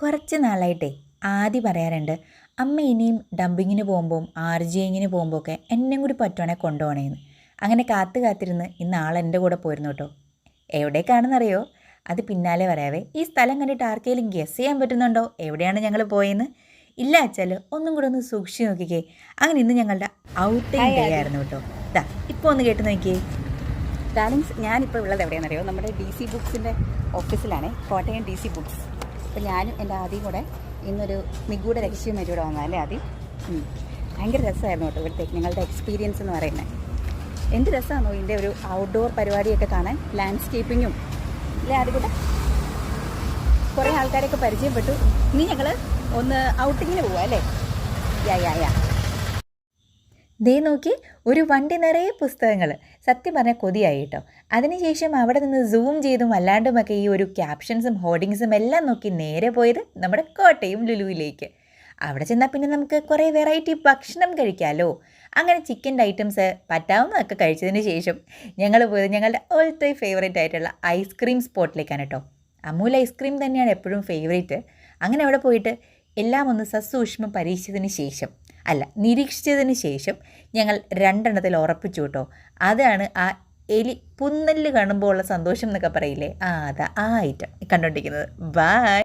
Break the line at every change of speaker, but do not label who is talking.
കുറച്ച് നാളായിട്ടേ ആദ്യം പറയാറുണ്ട് അമ്മ ഇനിയും ഡംപിങ്ങിന് പോകുമ്പോൾ ആർജിയിങ്ങിന് പോകുമ്പോൾ ഒക്കെ എന്നെയും കൂടി പറ്റുവാണെങ്കിൽ കൊണ്ടുപോകണേന്ന്. അങ്ങനെ കാത്തിരുന്ന് ഇന്ന് ആളെൻ്റെ കൂടെ പോയിരുന്നു കേട്ടോ. എവിടേക്കാണെന്നറിയോ? അത് പിന്നാലെ പറയാവേ. ഈ സ്ഥലം കണ്ടിട്ട് ആർക്കെങ്കിലും ഗസ് ചെയ്യാൻ പറ്റുന്നുണ്ടോ എവിടെയാണ് ഞങ്ങൾ പോയെന്ന്? ഇല്ല അച്ഛാൽ ഒന്നും കൂടെ ഒന്ന് സൂക്ഷിച്ച് നോക്കിക്കേ. അങ്ങനെ ഇന്ന് ഞങ്ങളുടെ ഔട്ടിംഗ് ഡേ ആയിരുന്നു കേട്ടോ. ഇതാ ഇപ്പോൾ ഒന്ന് കേട്ട് നോക്കിയേ.
ഡാർലിങ്സ്, ഞാനിപ്പോൾ ഉള്ളത് എവിടെയാണെന്നറിയോ? നമ്മുടെ DC ബുക്സിൻ്റെ ഓഫീസിലാണ്, കോട്ടയം DC ബുക്സ്. അപ്പോൾ ഞാനും എൻ്റെ ആദ്യം കൂടെ ഇന്നൊരു നിഗൂഢ രഹസ്യം ഇവിടെ വന്നതല്ലേ ആദ്യം. ഭയങ്കര രസമായിരുന്നു കേട്ടോ ഇവിടുത്തെ ഞങ്ങളുടെ എക്സ്പീരിയൻസ് എന്ന് പറയുന്നത്. എന്ത് രസമാണോ ഇതിൻ്റെ ഒരു ഔട്ട്ഡോർ പരിപാടിയൊക്കെ കാണാൻ, ലാൻഡ്സ്കേപ്പിങ്ങും അല്ലേ. അതുകൂടെ കുറേ ആൾക്കാരൊക്കെ പരിചയപ്പെട്ടു. ഇനി ഞങ്ങൾ ഒന്ന് ഔട്ടിങ്ങിന് പോവാം അല്ലേ? യാ
ദേ നോക്കി, ഒരു വണ്ടി നിറയെ പുസ്തകങ്ങൾ. സത്യം പറഞ്ഞാൽ കൊതിയായി കേട്ടോ. അതിനുശേഷം അവിടെ നിന്ന് സൂം ചെയ്തും അല്ലാണ്ടുമൊക്കെ ഈ ഒരു ക്യാപ്ഷൻസും ഹോർഡിങ്സും എല്ലാം നോക്കി നേരെ പോയത് നമ്മുടെ കോട്ടയം ലുലുവിലേക്ക്. അവിടെ ചെന്നാൽ പിന്നെ നമുക്ക് കുറേ വെറൈറ്റി ഭക്ഷണം കഴിക്കാമല്ലോ. അങ്ങനെ ചിക്കൻ്റെ ഐറ്റംസ് പറ്റാവുന്നതൊക്കെ കഴിച്ചതിന് ശേഷം ഞങ്ങൾ പോയത് ഞങ്ങളുടെ ഓൾ ടൈം ഫേവറേറ്റ് ആയിട്ടുള്ള ഐസ്ക്രീം സ്പോട്ടിലേക്കാണ് കേട്ടോ. അമൂൽ ഐസ്ക്രീം തന്നെയാണ് എപ്പോഴും ഫേവറേറ്റ്. അങ്ങനെ അവിടെ പോയിട്ട് എല്ലാം ഒന്ന് സസൂക്ഷ്മം നിരീക്ഷിച്ചതിന് ശേഷം ഞങ്ങൾ രണ്ടെണ്ണത്തിൽ ഉറപ്പിച്ചു കേട്ടോ. അതാണ് ആ എലി പുന്നല് കാണുമ്പോൾ ഉള്ള സന്തോഷം എന്നൊക്കെ പറയില്ലേ, അതാ ആ ഐറ്റം കണ്ടുകൊണ്ടിരിക്കുന്നത്. ബൈ.